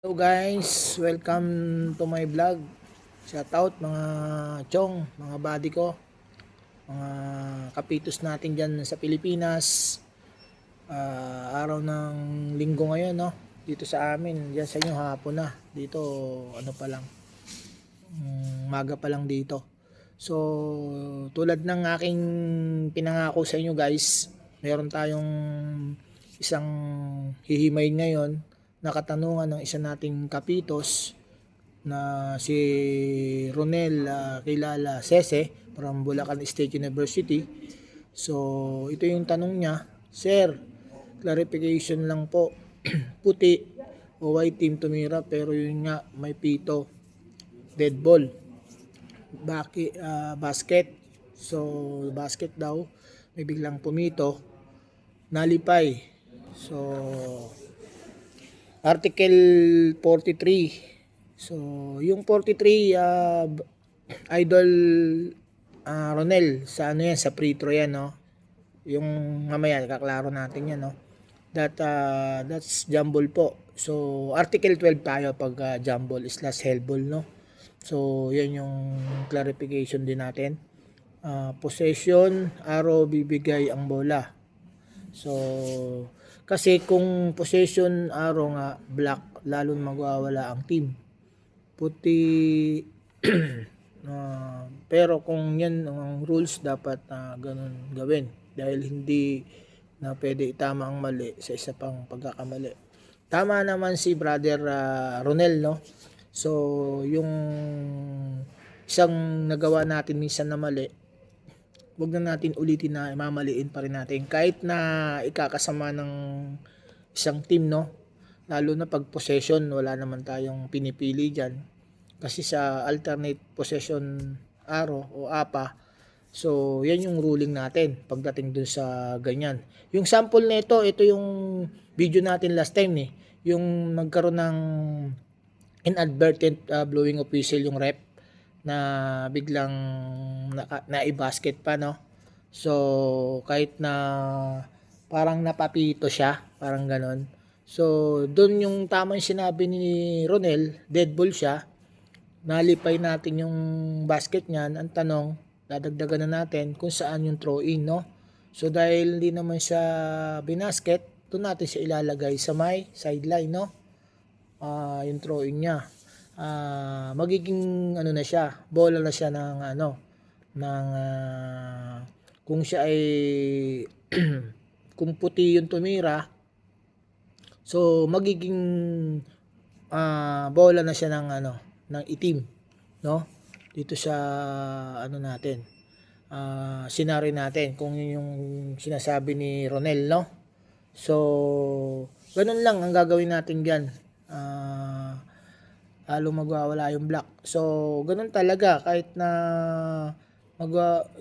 Hello guys, welcome to my vlog. Shout out mga chong, mga buddy ko, mga kapitos natin dyan sa Pilipinas. Araw ng linggo ngayon, no? Dito sa amin, dyan sa inyo hapon na. Dito ano pa lang, maga pa lang dito. So tulad ng aking pinangako sa inyo guys, meron tayong isang hihimay ngayon na katanungan ng isa nating kapitos na si Ronel, kilala Sese from Bulacan State University. So ito yung tanong niya, Sir, clarification lang po, puti o white team tumira pero yun nga may pito, dead ball, basket. So basket daw, may biglang pumito, nalipay. So Article 43. So, yung 43, Idol Ronel, sa ano yan, sa free throw yan, no? Yung mamaya, kaklaro natin yan, no? That's jumble po. So, Article 12 tayo pag jumble is last hellball, no? So, yan yung clarification din natin. Possession, arrow, bibigay ang bola. So, kasi kung possession araw nga black, lalo magwawala ang team. Puti pero kung yan ang rules dapat ganun gawin dahil hindi na pwede itama ang mali sa isa pang pagkakamali. Tama naman si brother Ronel, no? So, yung isang nagawa natin minsan na mali, wag na natin ulitin na mamaliin pa rin natin kahit na ikakasama ng isang team, no? Lalo na pag possession, wala naman tayong pinipili dyan kasi sa alternate possession arrow o APA. So yan yung ruling natin pagdating dun sa ganyan. Yung sample nito, ito yung video natin last time yung nagkaroon ng inadvertent blowing of whistle yung rep na biglang na-basket pa, no? So kahit na parang napapito siya, parang ganon. So doon yung tamang sinabi ni Ronel, dead ball siya. Nalipay natin yung basket niyan. Ang tanong, dadagdagan na natin kung saan yung throw in, no? So dahil hindi naman siya binasket, doon natin siya ilalagay sa may sideline, no? Yung throw in niya. Magiging ano na siya, bola na siya ng ano, ng kung siya ay kung puti yung tumira, so magiging bola na siya ng ano, ng itim, no? Dito sa ano natin, scenario natin kung yun yung sinasabi ni Ronel, no? So ganun lang ang gagawin natin diyan. Lalo magwawala yung black. So ganun talaga kahit na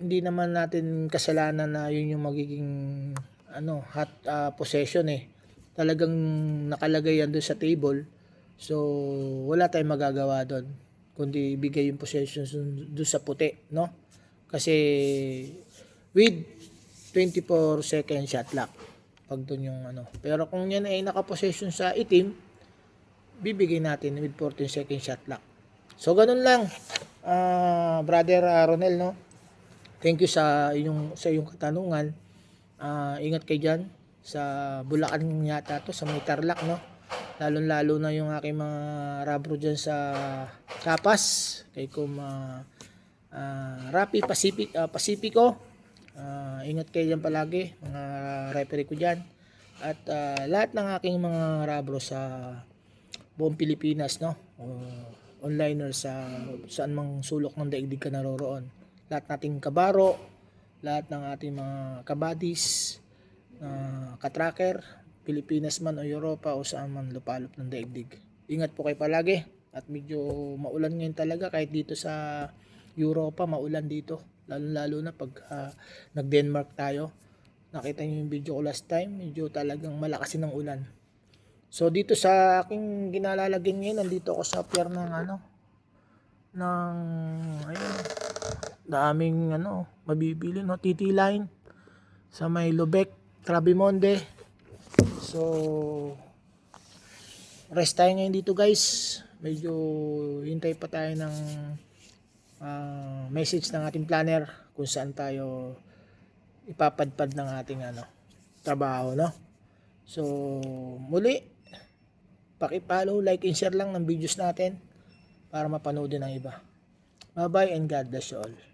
hindi naman natin kasalanan na yun yung magiging ano, hot possession talagang nakalagay yan doon sa table. So wala tayong magagawa doon kundi ibigay yung possession doon sa puti, no? Kasi with 24 second shot clock pag doon yung ano. Pero kung yan ay naka-possession sa itim, bibigay natin with 14 second shot clock. So ganun lang, brother Ronel, no? Thank you sa iyong katanungan. Ingat kayo diyan sa Bulacan yata to, sa may Tarlac, no? Lalo na yung aking mga rabro diyan sa Kapas, kay Rapi Pacifico. Ingat kayo diyan palagi, mga referee ko diyan. At lahat ng aking mga rabro sa buong Pilipinas, no? Onliner sa saan mang sulok ng daigdig ka naroroon. Lahat nating kabaro, lahat ng ating mga kabadis, katracker, Pilipinas man o Europa o saan man lupalop ng daigdig. Ingat po kayo palagi at medyo maulan ngayon talaga kahit dito sa Europa maulan dito. Lalo na pag nag-Denmark tayo. Nakita niyo yung video ko last time, medyo talagang malakas ng ulan. So dito sa aking ginalalagyan ngayon, nandito ako sa pier ng ano, ng ayun, daming ano, mabibili, no, TT line sa may Lubek, Trabimonde. So rest tayo ngayon dito guys. Medyo hintay pa tayo ng message ng ating planner kung saan tayo ipapadpad ng ating trabaho, no? So muli, paki-follow, like and share lang ng videos natin para mapanood din ng iba. Bye bye and God bless you all.